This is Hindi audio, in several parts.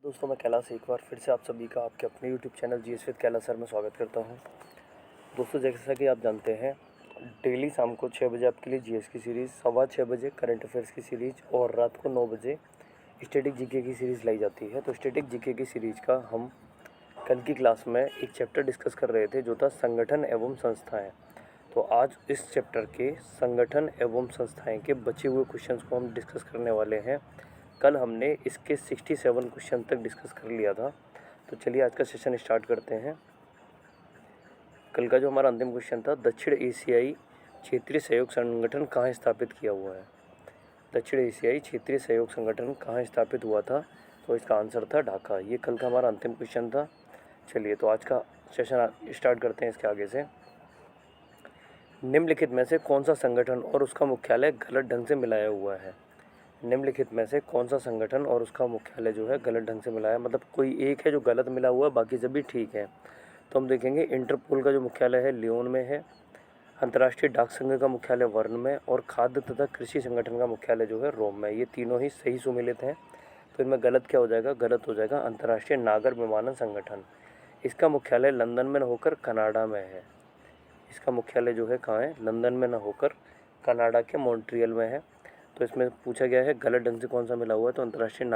दोस्तों, मैं कैलाश एक बार फिर से आप सभी का आपके अपने YouTube channel GS with Kailash sir में स्वागत करता हूं। दोस्तों, जैसा कि आप जानते हैं, डेली शाम को 6 बजे आपके लिए जीएस की सीरीज़, 6:15 बजे करंट अफेयर्स की सीरीज़ और रात को 9 बजे स्टैटिक जीके की सीरीज़ लाई जाती है। तो स्टैटिक जीके की सीरीज़ का हम कल की क्लास में एक चैप्टर डिस्कस कर रहे थे जो था संगठन एवं संस्थाएँ। तो आज इस चैप्टर के संगठन एवं संस्थाएँ के बचे हुए क्वेश्चंस को हम डिस्कस करने वाले हैं। कल हमने इसके 67 क्वेश्चन तक डिस्कस कर लिया था। तो चलिए आज का सेशन स्टार्ट करते हैं। कल का जो हमारा अंतिम क्वेश्चन था, दक्षिण एशियाई क्षेत्रीय सहयोग संगठन कहाँ स्थापित किया हुआ है। दक्षिण एशियाई क्षेत्रीय सहयोग संगठन कहाँ स्थापित हुआ था, तो इसका आंसर था ढाका। ये कल का हमारा अंतिम क्वेश्चन था। चलिए तो आज का सेशन स्टार्ट करते हैं इसके आगे से। निम्नलिखित में से कौन सा संगठन और उसका मुख्यालय गलत ढंग से मिलाया हुआ है। निम्नलिखित में से कौन सा संगठन और उसका मुख्यालय जो है गलत ढंग से मिला है, मतलब कोई एक है जो गलत मिला हुआ है, बाकी सभी ठीक है। तो हम देखेंगे इंटरपोल का जो मुख्यालय है लियोन में है, अंतर्राष्ट्रीय डाक संघ का मुख्यालय वर्न में और खाद्य तथा कृषि संगठन का मुख्यालय जो है रोम में। ये तीनों ही सही सुमेलित हैं। तो इनमें गलत क्या हो जाएगा, गलत हो जाएगा अंतर्राष्ट्रीय नागर विमानन संगठन। इसका मुख्यालय लंदन में न होकर कनाडा में है। इसका मुख्यालय जो है कहाँ है, लंदन में न होकर कनाडा के मॉन्ट्रियल में है। तो इसमें पूछा गया है गलत ढंग से कौन सा मिला हुआ है, तो अंतर्राष्ट्रीय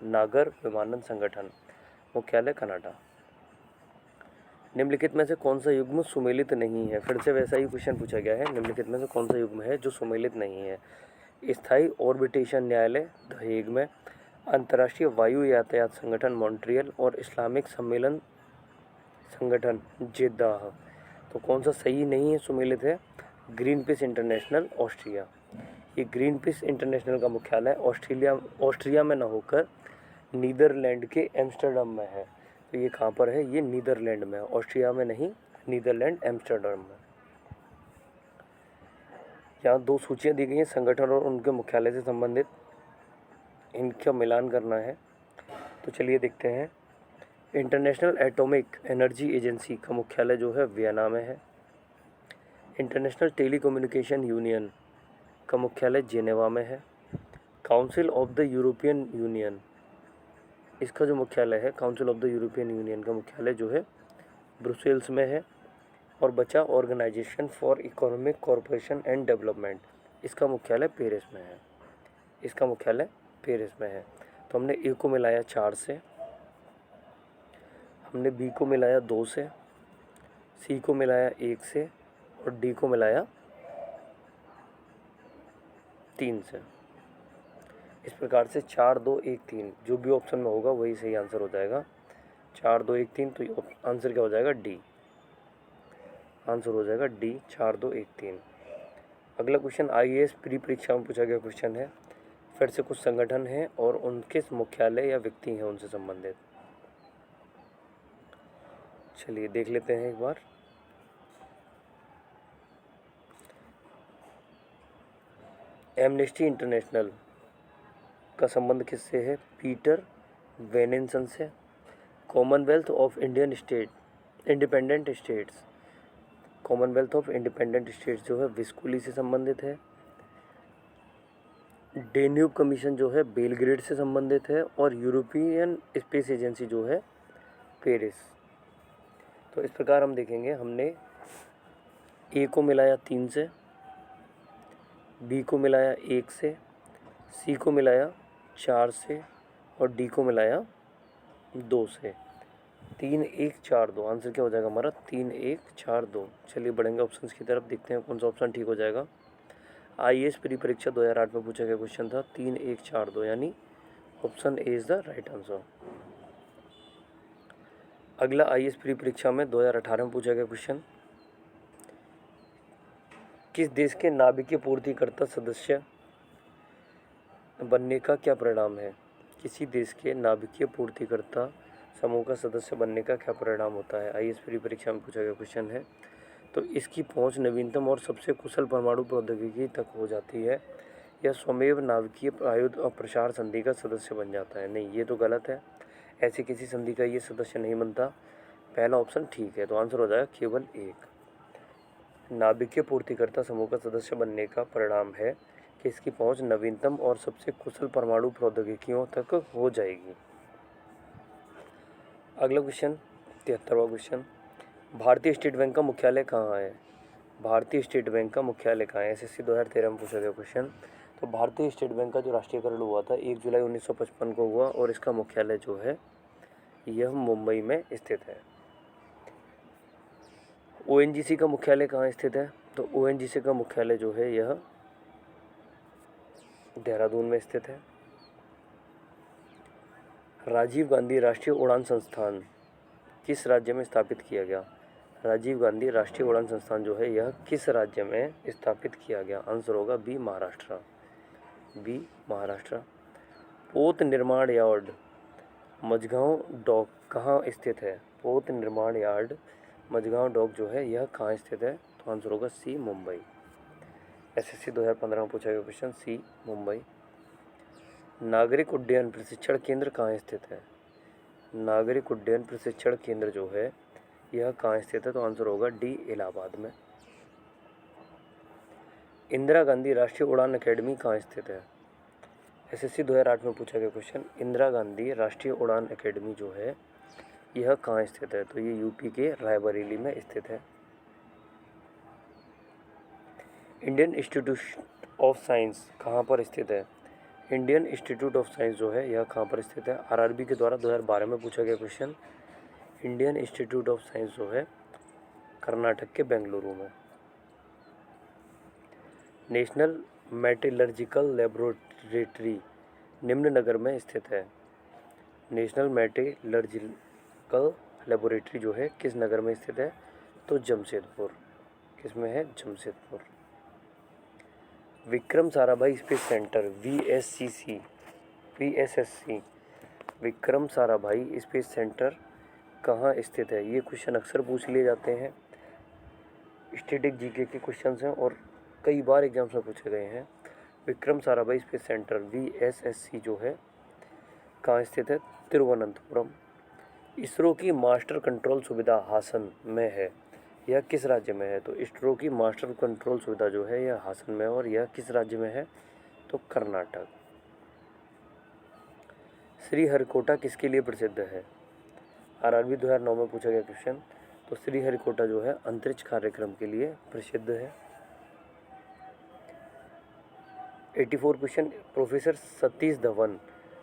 नागर विमानन संगठन, मुख्यालय कनाडा। निम्नलिखित में से कौन सा युग्म सुमेलित नहीं है। फिर से वैसा ही क्वेश्चन पूछा गया है, निम्नलिखित में से कौन सा युग्म है जो सुमेलित नहीं है। स्थायी ऑर्बिटेशन न्यायालय द हेग में, अंतर्राष्ट्रीय वायु यातायात संगठन मॉन्ट्रियल और इस्लामिक सम्मेलन संगठन जेद्दाह। तो कौन सा सही नहीं है, सुमेलित है, ग्रीन पीस इंटरनेशनल ऑस्ट्रिया। ये ग्रीन पीस इंटरनेशनल का मुख्यालय ऑस्ट्रिया में न होकर नीदरलैंड के एम्स्टर्डम में है। तो ये कहाँ पर है, ये नीदरलैंड में है, ऑस्ट्रिया में नहीं, नीदरलैंड एम्स्टर्डम में। यहाँ दो सूचियाँ दी गई हैं संगठन और उनके मुख्यालय से संबंधित, इनका मिलान करना है। तो चलिए देखते हैं। इंटरनेशनल एटॉमिक एनर्जी एजेंसी का मुख्यालय जो है वियना में है। इंटरनेशनल टेलीकम्युनिकेशन यूनियन का मुख्यालय जेनेवा में है। Council of the European Union, इसका जो मुख्यालय है, council of the European Union का मुख्यालय जो है ब्रुसेल्स में है। और बचा organisation for economic corporation and development, इसका मुख्यालय पेरिस में है। इसका मुख्यालय पेरिस में है। तो हमने ए को मिलाया 4 से, हमने बी को मिलाया 2 से, सी को मिलाया 1 से और डी को मिलाया 3 से। इस प्रकार से 4 2 1 3 जो भी ऑप्शन में होगा वही सही आंसर हो जाएगा। 4 2 1 3, तो आंसर क्या हो जाएगा, डी। आंसर हो जाएगा डी, 4 2 1 3। अगला क्वेश्चन आईएएस प्री परीक्षा में पूछा गया क्वेश्चन है। फिर से कुछ संगठन हैं और उनके मुख्यालय या व्यक्ति हैं उनसे संबंधित। चलिए देख लेते हैं एक बार। एमनेस्टी इंटरनेशनल का संबंध किससे है, पीटर वेनेसन से। Commonwealth of independent states, Commonwealth of independent states जो है विस्कुली से संबंधित है। डेन्यूब कमीशन जो है बेलग्रेड से संबंधित है और यूरोपियन स्पेस एजेंसी जो है पेरिस। तो इस प्रकार हम देखेंगे, हमने ए को मिलाया 3 से, बी को मिलाया 1 से, सी को मिलाया 4 से और डी को मिलाया 2 से। 3 1 4 2, आंसर क्या हो जाएगा हमारा, 3 1 4 2। चलिए बढ़ेंगे ऑप्शंस की तरफ, देखते हैं कौन सा ऑप्शन ठीक हो जाएगा। आईएएस प्री परीक्षा 2008 में पूछा गया क्वेश्चन था 3 1 4 2, यानी option A is the right answer. अगला आईएएस प्री परीक्षा में 2018 में पूछा गया क्वेश्चन, किस देश के नाभिकीय पूर्तिकर्ता सदस्य बनने का क्या परिणाम है। किसी देश के नाभिकीय पूर्तिकर्ता समूह का सदस्य बनने का क्या परिणाम होता है, आईएएस प्री परीक्षा में पूछा गया क्वेश्चन है। तो इसकी पहुंच नवीनतम और सबसे कुशल परमाणु प्रौद्योगिकी तक हो जाती है, या स्वमेव नाभिकीय आयुध और प्रसार संधि का सदस्य बन जाता है। नहीं, ये तो गलत है, ऐसे किसी संधि का ये सदस्य नहीं बनता। पहला ऑप्शन ठीक है, तो आंसर हो जाएगा केवल 1। नाभिकीय पूर्तिकर्ता समूह का सदस्य बनने का परिणाम है कि इसकी पहुंच नवीनतम और सबसे कुशल परमाणु प्रौद्योगिकियों तक हो जाएगी। अगला क्वेश्चन 73वां क्वेश्चन, भारतीय स्टेट बैंक का मुख्यालय कहाँ है? भारतीय स्टेट बैंक का मुख्यालय कहाँ है? एसएससी 2013 में पूछा गया क्वेश्चन। तो भारतीय स्टेट बैंक का जो राष्ट्रीयकरण हुआ था 1 जुलाई 1955 को हुआ और इसका मुख्यालय जो है यह मुंबई में स्थित है। ओएनजीसी का मुख्यालय कहाँ स्थित है? तो ओएनजीसी का मुख्यालय जो है यह देहरादून में स्थित है। राजीव गांधी राष्ट्रीय उड़ान संस्थान किस राज्य में स्थापित किया गया? राजीव गांधी राष्ट्रीय उड़ान संस्थान जो है यह किस राज्य में स्थापित किया गया? आंसर होगा बी महाराष्ट्र। बी महाराष्ट्र। पोत निर्माण यार्ड मझगांव डॉक कहाँ स्थित है? पोत निर्माण यार्ड मझगांव डॉक जो है यह कहाँ स्थित है? तो आंसर होगा सी मुंबई। एसएससी 2015 में पूछा गया क्वेश्चन, सी मुंबई। नागरिक उड्डयन प्रशिक्षण केंद्र कहाँ स्थित है? नागरिक उड्डयन प्रशिक्षण केंद्र जो है यह कहाँ स्थित है? तो आंसर होगा डी इलाहाबाद में। इंदिरा गांधी राष्ट्रीय उड़ान अकेडमी कहाँ स्थित है? एसएससी 2008 में पूछा गया क्वेश्चन, इंदिरा गांधी राष्ट्रीय उड़ान अकेडमी जो है यह कहाँ स्थित है? तो ये यूपी के रायबरेली में स्थित है। इंडियन इंस्टीट्यूट ऑफ साइंस कहाँ पर स्थित है? इंडियन इंस्टीट्यूट ऑफ साइंस जो है यह कहाँ पर स्थित है? आरआरबी के द्वारा 2012 में पूछा गया question. Indian institute of science जो है कर्नाटक के बेंगलुरु में। नेशनल मेटलर्जिकल लेबोरेटरी निम्न नगर में स्थित है। नेशनल मेटलर्जिकल लेबोरेटरी जो है किस नगर में स्थित है? तो जमशेदपुर। किस में है? Jamshedpur. Vikram Sarabhai space centre VSSC Vikram Sarabhai space centre कहाँ स्थित है? ये क्वेश्चन अक्सर पूछ लिए जाते हैं, स्टैटिक जीके के क्वेश्चंस हैं और कई बार एग्जाम्स में पूछे गए हैं। Vikram Sarabhai space centre VSSC जो है कहाँ स्थित है? तिरुवनंतपुरम। इसरो की मास्टर कंट्रोल सुविधा हासन में है, यह किस राज्य में है? तो इसरो की मास्टर कंट्रोल सुविधा जो है यह हासन में है और यह किस राज्य में है? तो कर्नाटक। श्रीहरिकोटा किसके लिए प्रसिद्ध है? आरआरबी 2009 में पूछा गया क्वेश्चन। तो श्रीहरिकोटा जो है अंतरिक्ष कार्यक्रम के लिए प्रसिद्ध है। 84 क्वेश्चन, प्रोफेसर सतीश धवन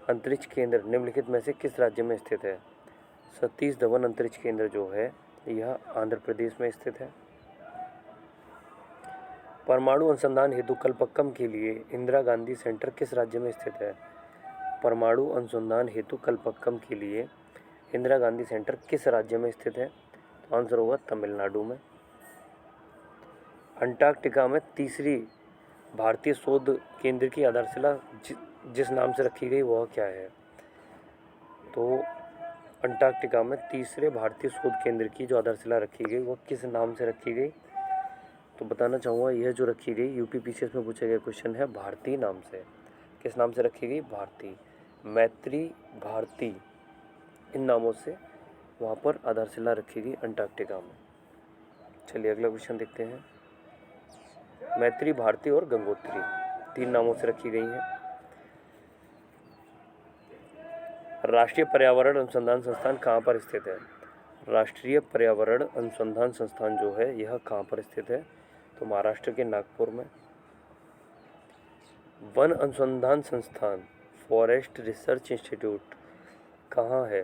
अंतरिक्ष केंद्र निम्नलिखित में से किस राज्य में स्थित है? सतीश धवन अंतरिक्ष केंद्र जो है यह आंध्र प्रदेश में स्थित है। परमाणु अनुसंधान हेतु कलपक्कम के लिए इंदिरा गांधी सेंटर किस राज्य में स्थित है? परमाणु अनुसंधान हेतु कलपक्कम के लिए इंदिरा गांधी सेंटर किस राज्य में स्थित है? तो आंसर होगा तमिलनाडु में। अंटार्कटिका में तीसरी भारतीय शोध केंद्र की आधारशिला जिस नाम से रखी गई वह क्या है? तो अंटार्कटिका में तीसरे भारतीय शोध केंद्र की जो आधारशिला रखी गई वह किस नाम से रखी गई? तो बताना चाहूँगा यह जो रखी गई यूपीपीसीएस में पूछा गया क्वेश्चन है भारती नाम से। किस नाम से रखी गई? भारती, मैत्री, भारती, इन नामों से वहाँ पर आधारशिला रखी गई अंटार्कटिका में। चलिए अगला क्वेश्चन देखते हैं। मैत्री, भारती और गंगोत्री 3 नामों से रखी गई हैं। राष्ट्रीय पर्यावरण अनुसंधान संस्थान कहाँ पर स्थित है? राष्ट्रीय पर्यावरण अनुसंधान संस्थान जो है यह कहाँ पर स्थित है? तो महाराष्ट्र के नागपुर में। वन अनुसंधान संस्थान फॉरेस्ट रिसर्च इंस्टीट्यूट कहाँ है?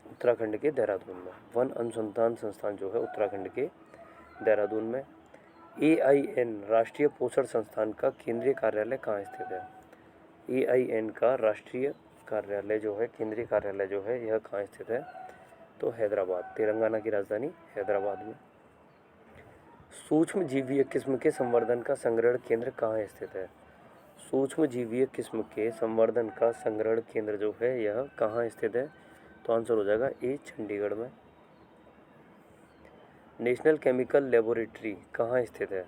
उत्तराखंड के देहरादून में। वन अनुसंधान संस्थान जो है उत्तराखंड के देहरादून में। AIN राष्ट्रीय पोषण संस्थान का केंद्रीय कार्यालय कहाँ स्थित है? AIN का राष्ट्रीय कार्यालय जो है, केंद्रीय कार्यालय जो है यह कहाँ स्थित है? तो हैदराबाद, तेलंगाना की राजधानी हैदराबाद में। सूक्ष्म जीवीय किस्म के संवर्धन का संग्रहण केंद्र कहाँ स्थित है? सूक्ष्म जीवीय किस्म के संवर्धन का संग्रहण केंद्र जो है यह कहाँ स्थित है? तो आंसर हो जाएगा ए, चंडीगढ़ में। नेशनल केमिकल लेबोरेटरी कहाँ स्थित है?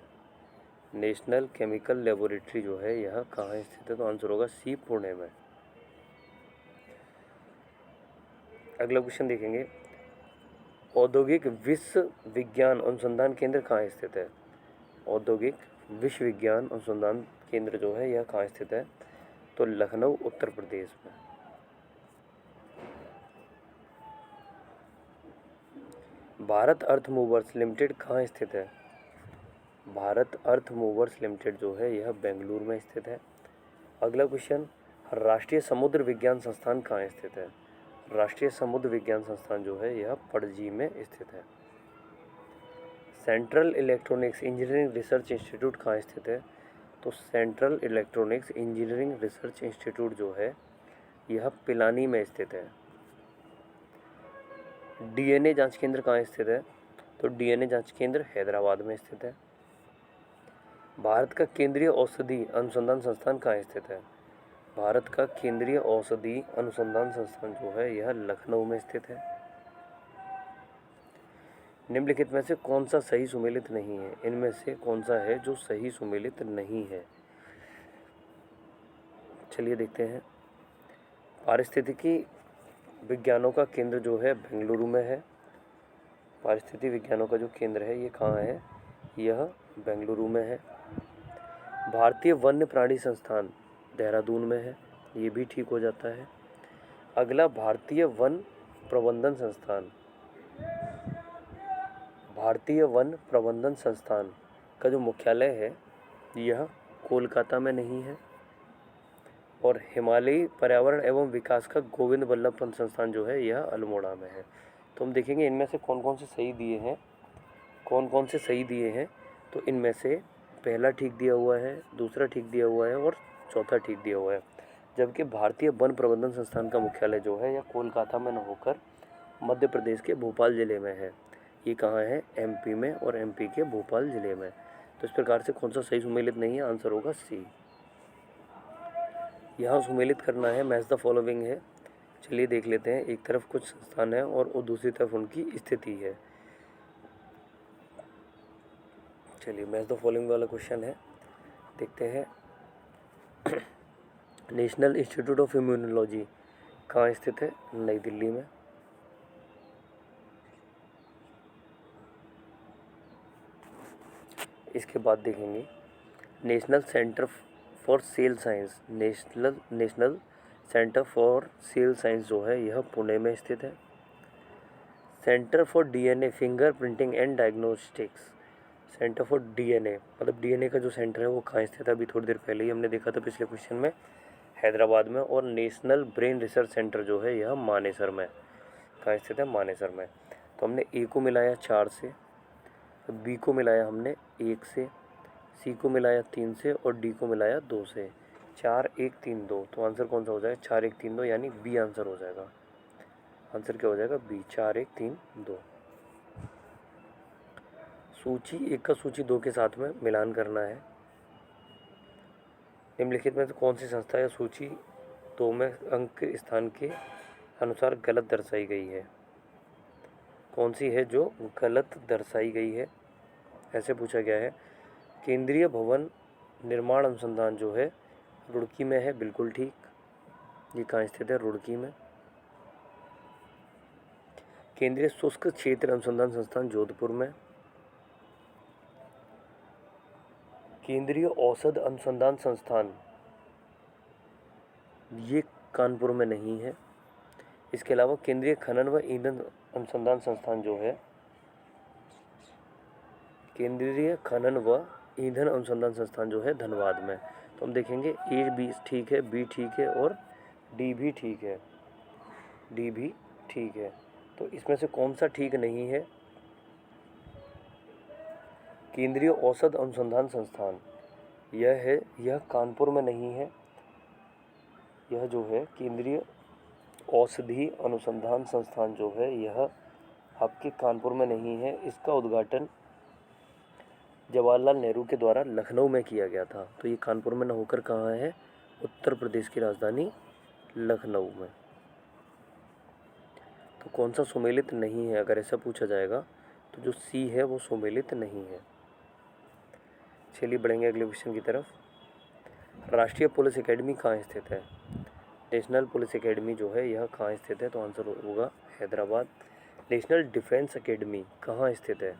नेशनल केमिकल लेबोरेटरी जो है यह कहाँ स्थित है? तो आंसर होगा सी, पुणे में। अगला क्वेश्चन देखेंगे, औद्योगिक विश्वविज्ञान अनुसंधान केंद्र कहाँ स्थित है? औद्योगिक विश्वविज्ञान अनुसंधान केंद्र जो है यह कहाँ स्थित है? तो लखनऊ, उत्तर प्रदेश में। भारत अर्थ मूवर्स लिमिटेड कहाँ स्थित है? भारत अर्थ मूवर्स लिमिटेड जो है यह बेंगलुरु में स्थित है। अगला क्वेश्चन, राष्ट्रीय समुद्र विज्ञान संस्थान कहाँ स्थित है? राष्ट्रीय समुद्र विज्ञान संस्थान जो है यह पणजी में स्थित है। Central electronics engineering research institute कहाँ स्थित है? तो central electronics engineering research institute जो है यह पिलानी में स्थित है। डीएनए जांच केंद्र कहाँ स्थित है? तो डीएनए जांच केंद्र हैदराबाद में स्थित है। भारत का केंद्रीय औषधि अनुसंधान संस्थान कहाँ स्थित है? भारत का केंद्रीय औषधि अनुसंधान संस्थान जो है यह लखनऊ में स्थित है। निम्नलिखित में से कौन सा सही सुमेलित नहीं है? इनमें से कौन सा है जो सही सुमेलित नहीं है? चलिए देखते हैं। पारिस्थितिकी विज्ञानों का केंद्र जो है बेंगलुरु में है। पारिस्थितिकी विज्ञानों का जो केंद्र है ये कहाँ है? यह बेंगलुरु में है। भारतीय वन्य प्राणी संस्थान देहरादून में है, ये भी ठीक हो जाता है। अगला, भारतीय वन प्रबंधन संस्थान, भारतीय वन प्रबंधन संस्थान का जो मुख्यालय है यह कोलकाता में नहीं है। और हिमालयी पर्यावरण एवं विकास का गोविंद बल्लभ पंत संस्थान जो है यह अल्मोड़ा में है। तो हम देखेंगे इनमें से कौन कौन से सही दिए हैं, कौन कौन से सही दिए हैं। तो इनमें से पहला ठीक दिया हुआ है, दूसरा ठीक दिया हुआ है और चौथा ठीक दिया हुआ है। जबकि भारतीय वन प्रबंधन संस्थान का मुख्यालय जो है यह कोलकाता में न होकर मध्य प्रदेश के भोपाल ज़िले में है। ये कहाँ है? एमपी में, और एमपी के भोपाल ज़िले में। तो इस प्रकार से कौन सा सही सुमेलित नहीं है? आंसर होगा सी। यहाँ सुमेलित करना है मैच द फॉलोइंग है। चलिए देख लेते हैं। एक तरफ कुछ संस्थान है और दूसरी तरफ उनकी स्थिति है। चलिए मैच द फॉलोइंग वाला क्वेश्चन है, देखते हैं। नेशनल इंस्टीट्यूट ऑफ इम्यूनोलॉजी कहाँ स्थित है? नई दिल्ली में। इसके बाद देखेंगे national centre for sale science, national centre for sale science जो है यह पुणे में स्थित है। Centre for DNA finger printing and diagnostics, centre for DNA मतलब डीएनए का जो सेंटर है वो कहाँ स्थित है? अभी थोड़ी देर पहले ही हमने देखा था पिछले क्वेश्चन में, हैदराबाद में। और नेशनल ब्रेन रिसर्च सेंटर जो है यह मानेसर में। कहाँ स्थित है? मानेसर में। तो हमने ए को मिलाया 4 से, बी को मिलाया हमने 1 से, सी को मिलाया 3 से और डी को मिलाया 2 से। 4 1 3 2, तो आंसर कौन सा हो जाएगा? 4 1 3 2, यानी बी आंसर हो जाएगा। आंसर क्या हो जाएगा? बी, 4 1 3 2। सूची 1 का सूची 2 के साथ में मिलान करना है। निम्नलिखित में से कौन सी संस्था या सूची 2 में अंक स्थान के अनुसार गलत दर्शाई गई है? कौन सी है जो गलत दर्शाई गई है? ऐसे पूछा गया है। केंद्रीय भवन निर्माण अनुसंधान जो है रुड़की में है, बिल्कुल ठीक। ये कहाँ स्थित है? रुड़की में। केंद्रीय शुष्क क्षेत्र अनुसंधान संस्थान जोधपुर में। केंद्रीय औषध अनुसंधान संस्थान ये कानपुर में नहीं है। इसके अलावा केंद्रीय खनन व ईंधन अनुसंधान संस्थान जो है, केंद्रीय खनन व ईंधन अनुसंधान संस्थान जो है धनबाद में। तो हम देखेंगे ए बी ठीक है, बी ठीक है और डी भी ठीक है, डी भी ठीक है। तो इसमें से कौन सा ठीक नहीं है? केंद्रीय औषध अनुसंधान संस्थान यह है, यह कानपुर में नहीं है। यह जो है केंद्रीय औषधि अनुसंधान संस्थान जो है यह आपके कानपुर में नहीं है। इसका उद्घाटन जवाहरलाल नेहरू के द्वारा लखनऊ में किया गया था। तो ये कानपुर में न होकर कहाँ है? उत्तर प्रदेश की राजधानी लखनऊ में। तो कौन सा सुमेलित नहीं है अगर ऐसा पूछा जाएगा? तो जो सी है वो सुमेलित नहीं है। चलिए बढ़ेंगे अगले क्वेश्चन की तरफ। राष्ट्रीय पुलिस एकेडमी कहाँ स्थित है? नेशनल पुलिस एकेडमी जो है यह कहाँ स्थित है? तो आंसर होगा हैदराबाद। नेशनल डिफेंस एकेडमी कहाँ स्थित है?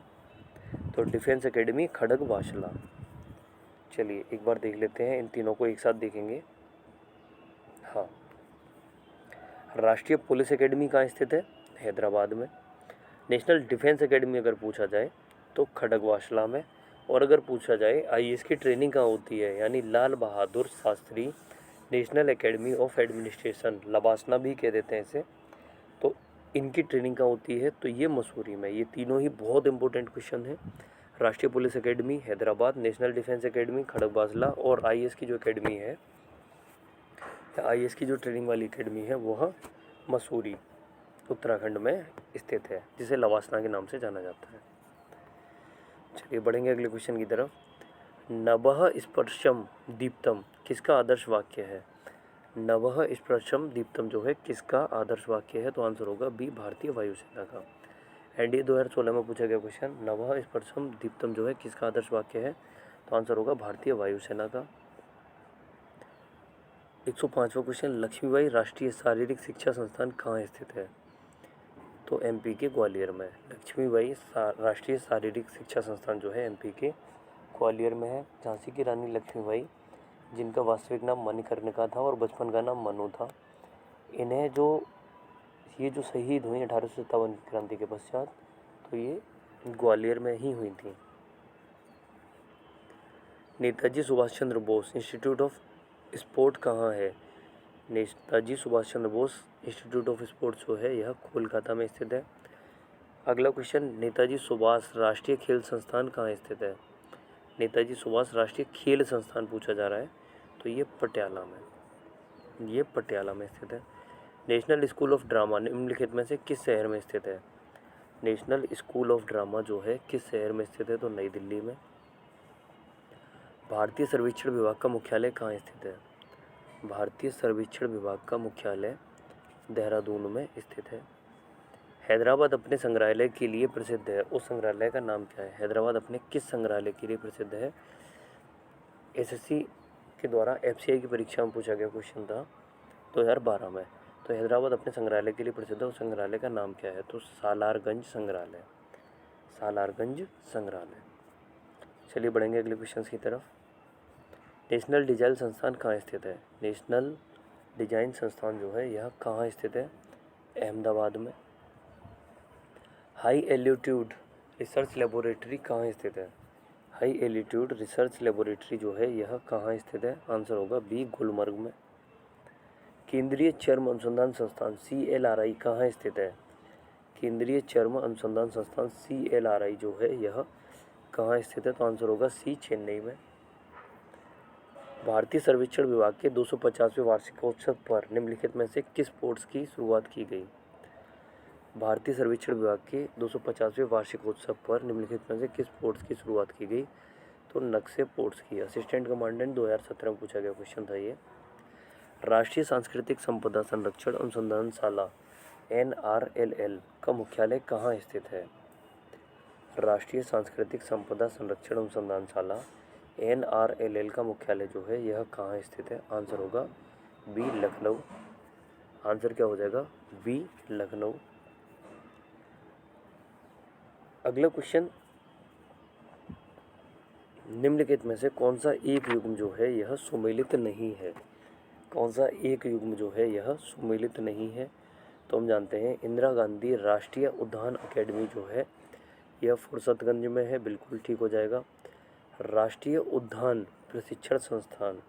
तो डिफेंस एकेडमी खड़गवासला। चलिए एक बार देख लेते हैं, इन तीनों को एक साथ देखेंगे। हाँ, राष्ट्रीय पुलिस एकेडमी कहाँ स्थित है? हैदराबाद में। नेशनल डिफेंस एकेडमी अगर पूछा जाए तो खड़गवासला में, और अगर पूछा जाए आईएएस की ट्रेनिंग कहाँ होती है, यानी Lal Bahadur Shastri national academy of administration, LBSNAA भी कह देते हैं इसे, तो इनकी ट्रेनिंग कहाँ होती है, तो ये मसूरी में। ये तीनों ही बहुत इंपॉर्टेंट क्वेश्चन है। राष्ट्रीय police academy Hyderabad, national defence academy Khadakwasla, और आईएएस की जो एकेडमी है, आईएएस की जो ट्रेनिंग वाली एकेडमी है वह मसूरी उत्तराखंड में स्थित है, जिसे लवासना के नाम से जाना जाता है। चलिए बढ़ेंगे अगले क्वेश्चन की तरफ। नभः स्पर्शम दीप्तम किसका आदर्श वाक्य है? नभः स्पर्शम दीप्तम जो है किसका आदर्श वाक्य है? तो आंसर होगा बी, भारतीय वायुसेना का। एनडीए 2016 में पूछा गया क्वेश्चन, नभः स्पर्शम दीप्तम जो है किसका आदर्श वाक्य है? तो आंसर होगा भारतीय वायुसेना का। 105वां क्वेश्चन, लक्ष्मीबाई राष्ट्रीय शारीरिक शिक्षा संस्थान कहाँ स्थित है? तो एमपी के ग्वालियर में। लक्ष्मीबाई राष्ट्रीय शारीरिक शिक्षा संस्थान जो है एमपी के ग्वालियर में है। झांसी की रानी लक्ष्मीबाई, जिनका वास्तविक नाम मणिकर्णिका था और बचपन का नाम मनु था, इन्हें ये जो शहीद हुई 1857 की क्रांति के पश्चात, तो ये ग्वालियर में ही हुई थी। Netaji Subhash Chandra Bose institute of sport कहाँ है? Netaji Subhash Chandra Bose institute of sports जो है यह कोलकाता में स्थित है। अगला क्वेश्चन, नेताजी सुभाष राष्ट्रीय खेल संस्थान कहाँ स्थित है? नेताजी सुभाष राष्ट्रीय खेल संस्थान पूछा जा रहा है, तो ये पटियाला में स्थित है। नेशनल स्कूल ऑफ ड्रामा निम्नलिखित में से किस शहर में स्थित है? नेशनल स्कूल ऑफ ड्रामा जो है किस शहर में स्थित है? तो नई दिल्ली में। भारतीय सर्वेक्षण विभाग का मुख्यालय कहाँ स्थित है? भारतीय सर्वेक्षण विभाग का मुख्यालय देहरादून में स्थित है। हैदराबाद अपने संग्रहालय के लिए प्रसिद्ध है, उस संग्रहालय का नाम क्या है? हैदराबाद अपने किस संग्रहालय के लिए प्रसिद्ध है? एसएससी के द्वारा एफसीआई की परीक्षा में पूछा गया क्वेश्चन था 2012 में। तो हैदराबाद अपने संग्रहालय के लिए प्रसिद्ध है, उस संग्रहालय का नाम क्या है? तो सालारगंज संग्रहालय। चलिए बढ़ेंगे अगले क्वेश्चन की तरफ। नेशनल डिजाइन संस्थान कहाँ स्थित है? नेशनल डिजाइन संस्थान जो है यह कहाँ स्थित है? अहमदाबाद में। हाई एल्टीट्यूड रिसर्च लेबोरेटरी कहाँ स्थित है? हाई एल्टीट्यूड रिसर्च लेबोरेटरी जो है यह कहाँ स्थित है? आंसर होगा बी, गुलमर्ग में। केंद्रीय चर्म अनुसंधान संस्थान CLRI कहाँ स्थित है? केंद्रीय चर्म अनुसंधान संस्थान CLRI जो है यह कहाँ स्थित है? तो आंसर होगा सी, चेन्नई में। भारतीय सर्वेक्षण विभाग के 250वें वार्षिकोत्सव पर निम्नलिखित में से किस स्पोर्ट्स की शुरुआत की गई? भारतीय सर्वेक्षण विभाग के 250वें वार्षिकोत्सव पर निम्नलिखित में से किस स्पोर्ट्स की शुरुआत की गई? तो नक्शे स्पोर्ट्स की। असिस्टेंट कमांडेंट 2017 में पूछा गया क्वेश्चन था ये। राष्ट्रीय सांस्कृतिक संपदा संरक्षण अनुसंधानशाला NRLL का मुख्यालय कहाँ स्थित है? राष्ट्रीय सांस्कृतिक संपदा संरक्षण अनुसंधानशाला NRLL का मुख्यालय जो है यह कहाँ स्थित है? आंसर होगा बी, लखनऊ। आंसर क्या हो जाएगा? बी, लखनऊ। अगला क्वेश्चन, निम्नलिखित में से कौन सा एक युग्म जो है यह सुमेलित नहीं है? कौन सा एक युग्म जो है यह सुमेलित नहीं है? तो हम जानते हैं इंदिरा गांधी राष्ट्रीय उद्यान अकेडमी जो है यह फुर्सतगंज में है, बिल्कुल ठीक हो जाएगा। राष्ट्रीय उद्यान प्रशिक्षण संस्थान,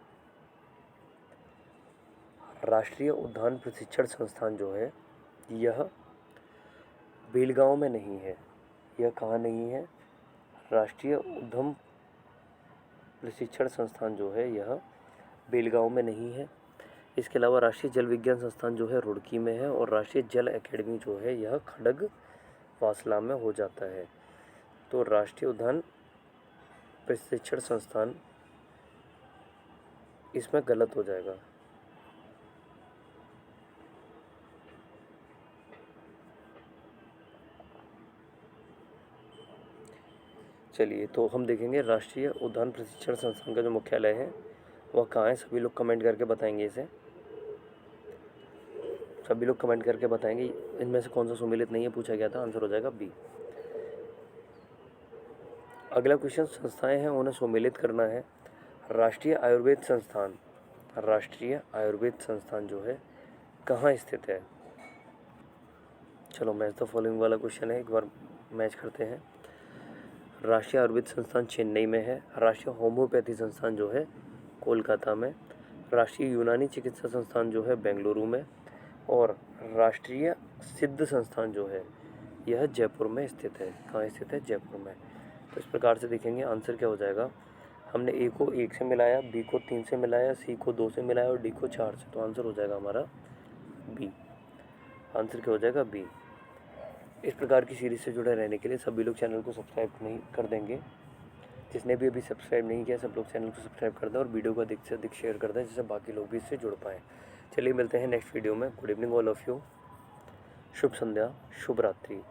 राष्ट्रीय उद्यान प्रशिक्षण संस्थान जो है यह बेलगांव में नहीं है। यह कहाँ नहीं है? राष्ट्रीय उद्यम प्रशिक्षण संस्थान जो है यह बेलगांव में नहीं है। इसके अलावा राष्ट्रीय जल विज्ञान संस्थान जो है रुड़की में है, और राष्ट्रीय जल एकेडमी जो है यह खड़गवासला में हो जाता है। तो राष्ट्रीय उद्यान प्रशिक्षण संस्थान इसमें गलत हो जाएगा। चलिए तो हम देखेंगे राष्ट्रीय उद्यान प्रशिक्षण संस्थान का जो मुख्यालय है वह कहाँ है। सभी लोग कमेंट करके बताएंगे इसे, सभी लोग कमेंट करके बताएंगे इनमें से कौन सा सुमेलित नहीं है पूछा गया था। आंसर हो जाएगा बी। अगला क्वेश्चन, संस्थाएं हैं उन्हें सुमेलित करना है। राष्ट्रीय आयुर्वेद संस्थान, राष्ट्रीय आयुर्वेद संस्थान जो है कहाँ स्थित है? चलो मैच द फॉलोइंग वाला क्वेश्चन है, एक बार मैच करते हैं। राष्ट्रीय आयुर्वेद संस्थान चेन्नई में है, राष्ट्रीय होम्योपैथी संस्थान जो है कोलकाता में, राष्ट्रीय यूनानी चिकित्सा संस्थान जो है बेंगलुरु में, और राष्ट्रीय सिद्ध संस्थान जो है यह जयपुर में स्थित है। कहाँ स्थित है? जयपुर में। तो इस प्रकार से देखेंगे आंसर क्या हो जाएगा। हमने ए को 1 से मिलाया, बी को 3 से मिलाया, सी को 2 से मिलाया और डी को 4 से, तो आंसर हो जाएगा हमारा बी। आंसर क्या हो जाएगा? बी। इस प्रकार की सीरीज़ से जुड़े रहने के लिए सभी लोग चैनल को सब्सक्राइब नहीं कर देंगे। जिसने भी अभी सब्सक्राइब नहीं किया सब लोग चैनल को सब्सक्राइब कर दें और वीडियो को अधिक से अधिक शेयर कर दें, जिससे बाकी लोग भी इससे जुड़ पाएँ। चलिए मिलते हैं नेक्स्ट वीडियो में। Good evening all of you. शुभ संध्या, शुभ रात्रि।